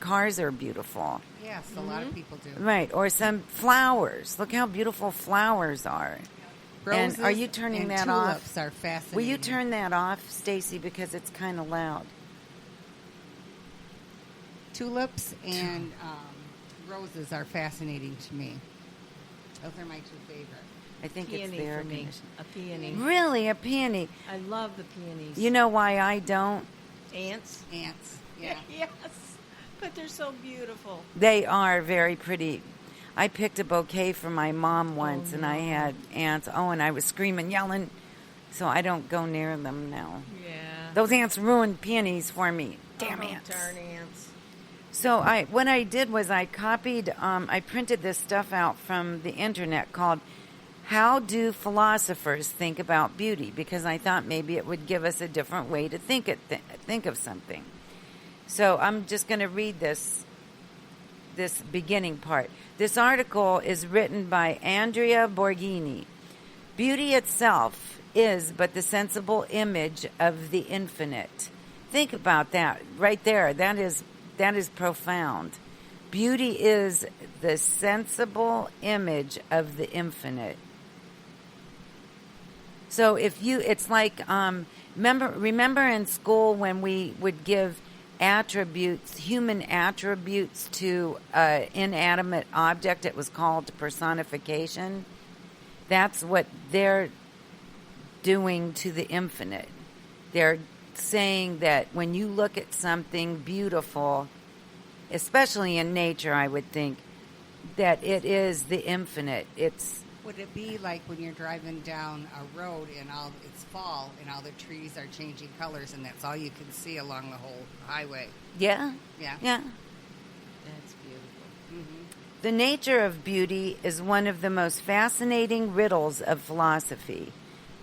cars are beautiful. Yes, a lot of people do. Right, or some flowers. Look how beautiful flowers are. Roses and are you turning and that tulips off? Are fascinating. Will you turn that off, Stacy, because it's kind of loud? Tulips and roses are fascinating to me. Those are my two favorite. I think Peony it's the air for me. conditioner. A peony. Really, a peony. I love the peonies. You know why I don't? Ants? Ants, yeah. Yes. But they're so beautiful. They are very pretty. I picked a bouquet for my mom once, and I had ants. Oh, and I was screaming, yelling, so I don't go near them now. Yeah. Those ants ruined peonies for me. Damn ants. Darn ants. So what I did was I printed this stuff out from the internet called How Do Philosophers Think About Beauty? Because I thought maybe it would give us a different way to think of something. So I'm just going to read this beginning part. This article is written by Andrea Borghini. Beauty itself is but the sensible image of the infinite. Think about that right there. That is profound. Beauty is the sensible image of the infinite. So it's like, remember in school when we would give human attributes to an inanimate object, it was called personification. That's what they're doing to the infinite. They're saying that when you look at something beautiful, especially in nature, I would think that it is the infinite. Would it be like when you're driving down a road and it's fall and all the trees are changing colors and that's all you can see along the whole highway? Yeah. Yeah. Yeah. That's beautiful. Mm-hmm. The nature of beauty is one of the most fascinating riddles of philosophy.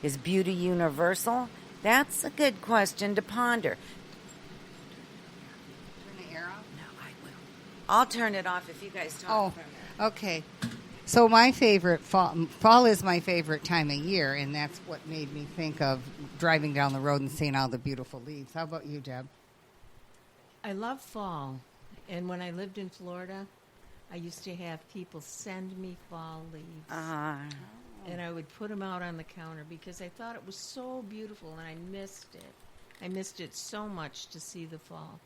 Is beauty universal? That's a good question to ponder. Turn the air off? No, I will. I'll turn it off if you guys talk for a minute. Okay. So my favorite fall is my favorite time of year, and that's what made me think of driving down the road and seeing all the beautiful leaves. How about you, Deb? I love fall. And when I lived in Florida, I used to have people send me fall leaves. And I would put them out on the counter because I thought it was so beautiful, and I missed it. I missed it so much to see the fall.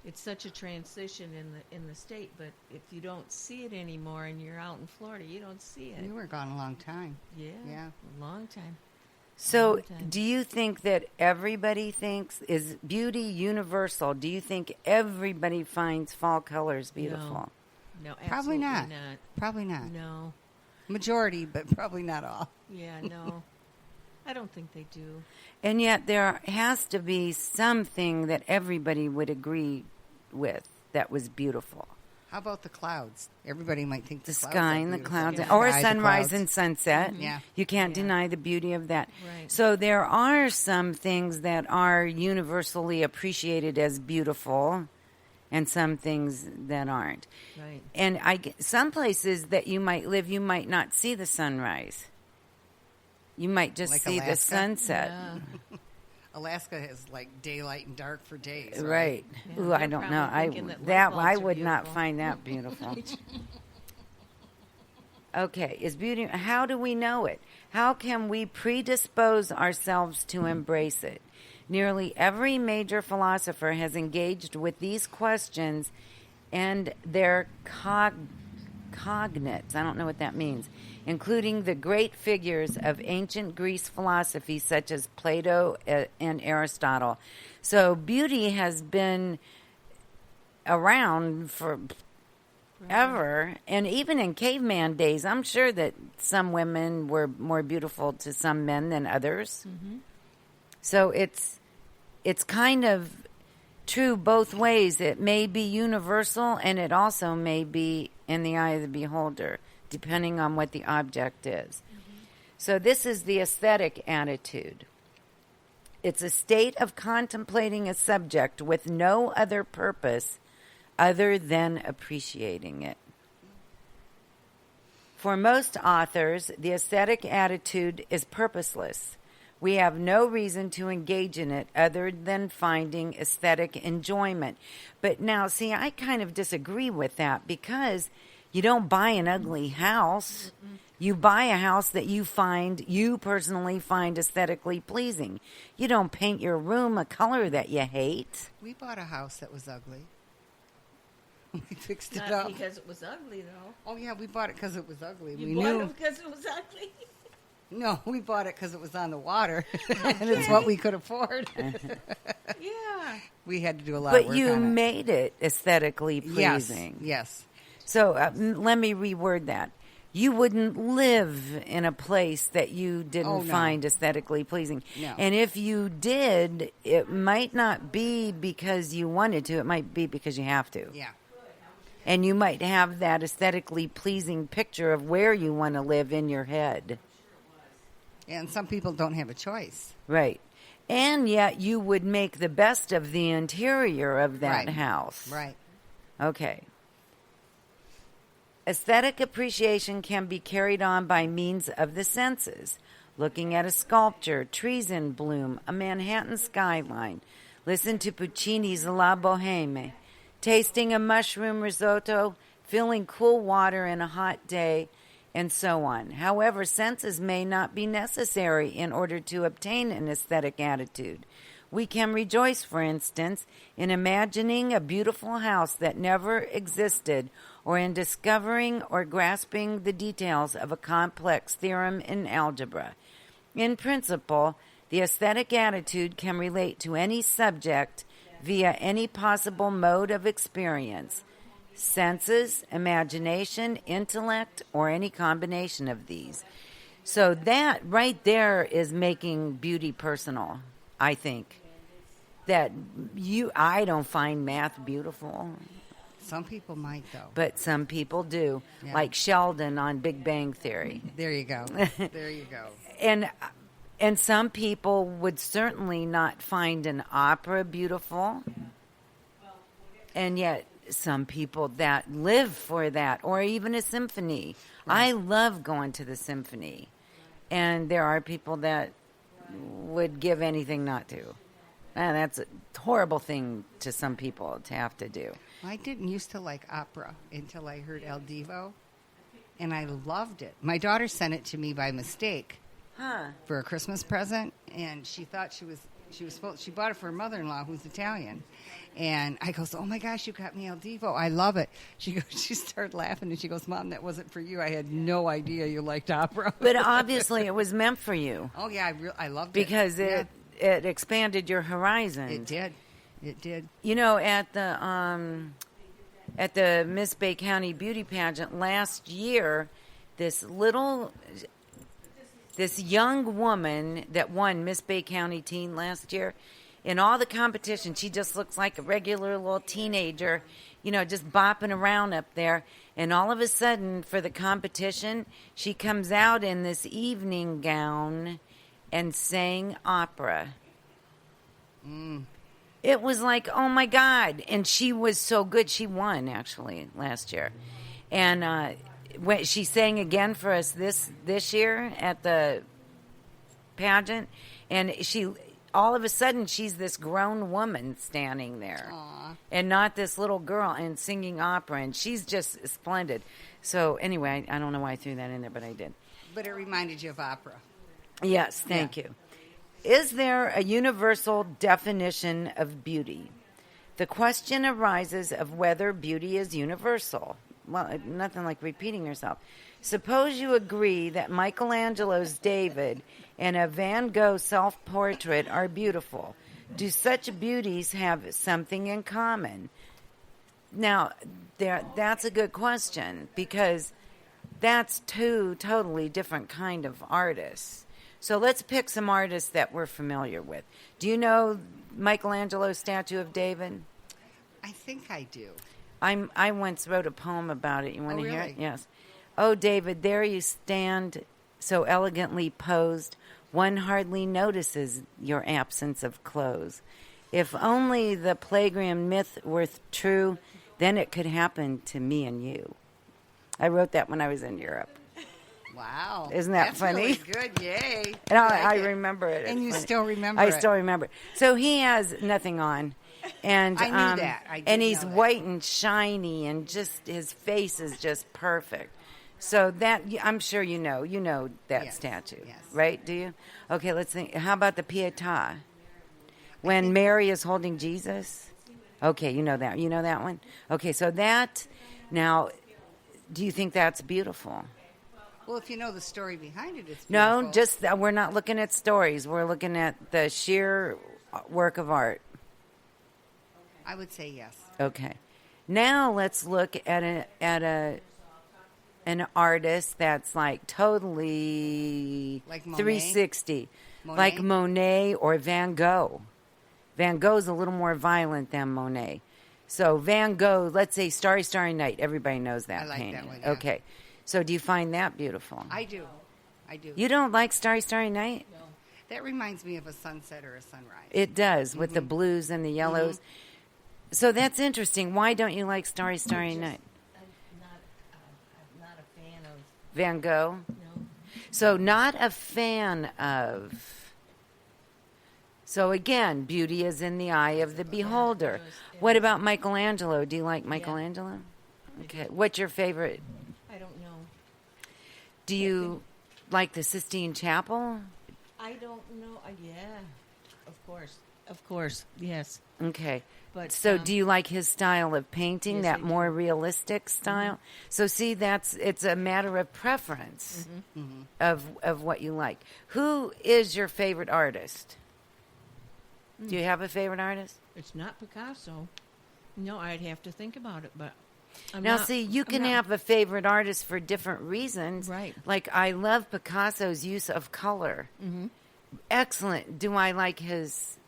It's such a transition in the state, but if you don't see it anymore and you're out in Florida, you don't see it. You were gone a long time. Yeah. Yeah. A long time. So, do you think that everybody is beauty universal? Do you think everybody finds fall colors beautiful? No, Probably absolutely not. not. Probably not. No. Majority, but probably not all. Yeah, no. I don't think they do. And yet there has to be something that everybody would agree with that was beautiful. How about the clouds? Everybody might think The clouds sky are and the beautiful. clouds, Yeah. or a Sky, the sunrise clouds. and sunset. Mm-hmm. Yeah. You can't deny the beauty of that. Right. So there are some things that are universally appreciated as beautiful and some things that aren't. Right. And some places that you might live, you might not see the sunrise. You might just Like see the Alaska? sunset. Yeah. Alaska has like daylight and dark for days. Right. Yeah, Ooh, I they're don't probably know. thinking that light bulbs I are would not beautiful. find that beautiful. Okay, is beauty, how do we know it? How can we predispose ourselves to embrace it? Nearly every major philosopher has engaged with these questions and their cognates, I don't know what that means, including the great figures of ancient Greece philosophy such as Plato and Aristotle. So beauty has been around for ever, and even in caveman days, I'm sure that some women were more beautiful to some men than others. Mm-hmm. So it's kind of true both ways. It may be universal, and it also may be in the eye of the beholder, depending on what the object is. Mm-hmm. So this is the aesthetic attitude. It's a state of contemplating a subject with no other purpose other than appreciating it. For most authors, the aesthetic attitude is purposeless. We have no reason to engage in it other than finding aesthetic enjoyment. But now, see, I kind of disagree with that because you don't buy an ugly house. You buy a house that you personally find aesthetically pleasing. You don't paint your room a color that you hate. We bought a house that was ugly. We fixed it Not up. because it was ugly, though. Oh, yeah, we bought it because it was ugly. You bought it because it was ugly? No, we bought it because it was on the water, and it's what we could afford. Yeah. We had to do a lot of work But you on it. made it aesthetically pleasing. Yes. So let me reword that. You wouldn't live in a place that you didn't find aesthetically pleasing. No. And if you did, it might not be because you wanted to. It might be because you have to. Yeah. And you might have that aesthetically pleasing picture of where you want to live in your head. And some people don't have a choice. Right. And yet you would make the best of the interior of that Right. house. Right. Okay. Aesthetic appreciation can be carried on by means of the senses. Looking at a sculpture, trees in bloom, a Manhattan skyline. Listen to Puccini's La Boheme. Tasting a mushroom risotto, feeling cool water in a hot day, and so on. However, senses may not be necessary in order to obtain an aesthetic attitude. We can rejoice, for instance, in imagining a beautiful house that never existed, or in discovering or grasping the details of a complex theorem in algebra. In principle, the aesthetic attitude can relate to any subject via any possible mode of experience: senses, imagination, intellect, or any combination of these. So that right there is making beauty personal, I think. I don't find math beautiful, Some people might, though. but some people do, Yeah. like Sheldon on Big Bang Theory. There you go. There you go. And some people would certainly not find an opera beautiful. And yet some people that live for that, or even a symphony. I love going to the symphony. And there are people that would give anything not to. And that's a horrible thing to some people to have to do. I didn't used to like opera until I heard El Divo, and I loved it. My daughter sent it to me by mistake for a Christmas present, and she thought she bought it for her mother-in-law, who's Italian. And I goes, "Oh my gosh, you got me El Divo! I love it." She started laughing, and she goes, "Mom, that wasn't for you. I had no idea you liked opera." But obviously it was meant for you. Oh yeah, I loved Because it. it expanded your horizon. It did. It did. You know, at the Miss Bay County Beauty Pageant last year, this young woman that won Miss Bay County Teen last year, in all the competition, she just looks like a regular little teenager, just bopping around up there. And all of a sudden, for the competition, she comes out in this evening gown and sang opera. It was like, oh my God. And she was so good. She won, actually, last year. And when she sang again for us this year at the pageant. And all of a sudden, she's this grown woman standing there. Aww. And not this little girl, and singing opera. And she's just splendid. So anyway, I don't know why I threw that in there, but I did. But it reminded you of opera. Yes, thank you. Is there a universal definition of beauty? The question arises of whether beauty is universal. Well, nothing like repeating yourself. Suppose you agree that Michelangelo's David and a Van Gogh self-portrait are beautiful. Do such beauties have something in common? Now, that's a good question, because that's two totally different kind of artists. So let's pick some artists that we're familiar with. Do you know Michelangelo's statue of David? I think I do. I once wrote a poem about it. You want to hear it? Really? Yes. Oh, David, there you stand, so elegantly posed, one hardly notices your absence of clothes. If only the Palladium myth were true, then it could happen to me and you. I wrote that when I was in Europe. Wow. Isn't that That's funny? really good. Yay. And like I it. remember it. And It's you funny. still remember I it. still remember. So he has nothing on. And I knew that. I did and he's know that. white and shiny, and just his face is just perfect. So that I'm sure you know that Yes. statue, Yes. right? Do you? Okay, let's think. How about the Pietà? When Mary is holding Jesus? Okay, you know that. You know that one? Okay, so that, now, do you think that's beautiful? Well, if you know the story behind it, it's No, beautiful. just we're not looking at stories. We're looking at the sheer work of art. I would say yes. Okay. Now let's look at an artist that's like totally Like Monet? 360, Monet? like Monet or Van Gogh. Van Gogh's a little more violent than Monet. So Van Gogh, let's say Starry, Starry Night. Everybody knows that I like painting. that one, yeah. Okay. So do you find that beautiful? I do. I do. You don't like Starry, Starry Night? No. That reminds me of a sunset or a sunrise. It does, with the blues and the yellows. So that's interesting. Why don't you like Starry, Starry Night? I'm not a fan of. Van Gogh? No. So not a fan of. So again, beauty is in the eye of the beholder. What about Michelangelo? Do you like Michelangelo? Okay. What's your favorite? I don't know. Do you like the Sistine Chapel? I don't know. Yeah, of course, yes. Okay. But, so do you like his style of painting, yes, that I do. more realistic style? So see, it's a matter of preference of what you like. Who is your favorite artist? Do you have a favorite artist? It's not Picasso. No, I'd have to think about it, but Now, see, you can have a favorite artist for different reasons. Right. Like, I love Picasso's use of color. Mm-hmm. Excellent. Do I like his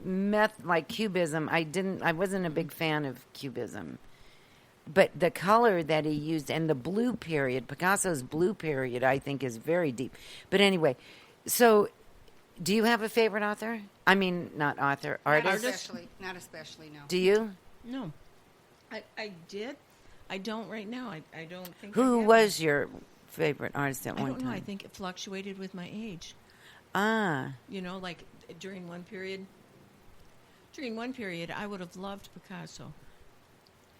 like Cubism? I wasn't a big fan of Cubism. But the color that he used and the blue period, Picasso's blue period, I think is very deep. But anyway, so do you have a favorite author? I mean, not author, artist. Not especially, no. Do you? no. I did. I don't right now. I don't think. I Who have was your favorite artist at one. I one don't know. time? I think it fluctuated with my age. Ah, You know, like during one period. During one period, I would have loved Picasso.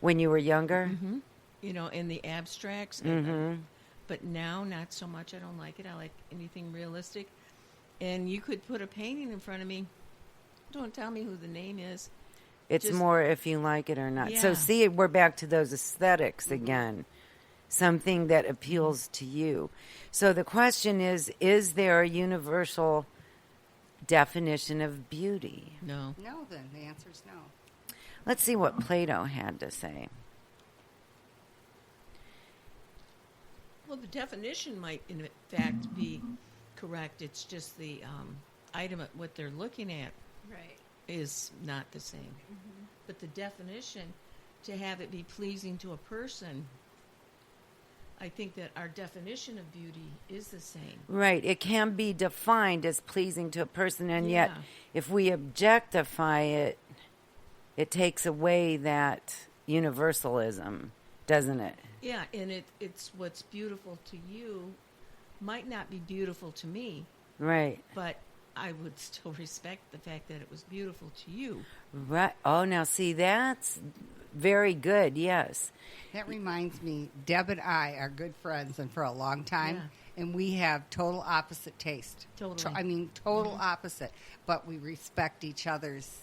when you were younger? Mm-hmm. You know, in the abstracts. But now, not so much. I don't like it. I like anything realistic. And you could put a painting in front of me. Don't tell me who the name is. It's Just- more if you like it or not. So Yeah. see, we're back to those aesthetics again. Something that appeals to you. So the question is there a universal definition of beauty? No. No, then. The answer is no. Let's see what Plato had to say. Well, the definition might, in fact, be correct. It's just the item, what they're looking at, Right. is not the same. But the definition, to have it be pleasing to a person, I think that our definition of beauty is the same. Right. It can be defined as pleasing to a person, and yet Yeah. if we objectify it, it takes away that universalism, doesn't it? Yeah, and it's what's beautiful to you might not be beautiful to me, Right. but I would still respect the fact that it was beautiful to you. Right. Oh, now see, that's very good. Yes. That reminds me, Deb and I are good friends and for a long time, Yeah. and we have total opposite taste. Totally. Total opposite, but we respect each other's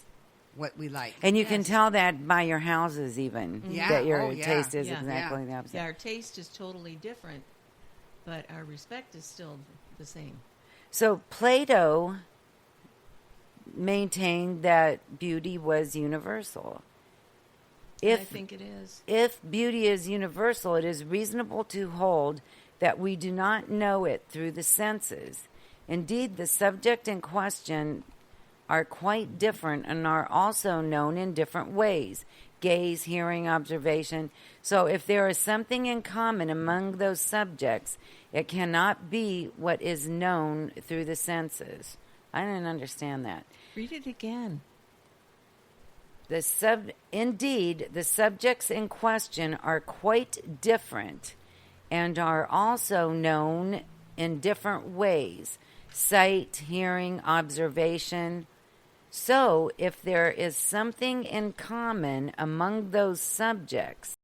what we like. And you can Yes. tell that by your houses, even Yeah. that your Oh, yeah. taste is Yeah. exactly the opposite. Yeah, our taste is totally different, but our respect is still the same. So Plato maintained that beauty was universal. And I think it is. If beauty is universal, it is reasonable to hold that we do not know it through the senses. Indeed, the subject in question are quite different and are also known in different ways: gaze, hearing, observation. So if there is something in common among those subjects, it cannot be what is known through the senses. I didn't understand that. Read it again. Indeed, the subjects in question are quite different and are also known in different ways: sight, hearing, observation. So, if there is something in common among those subjects,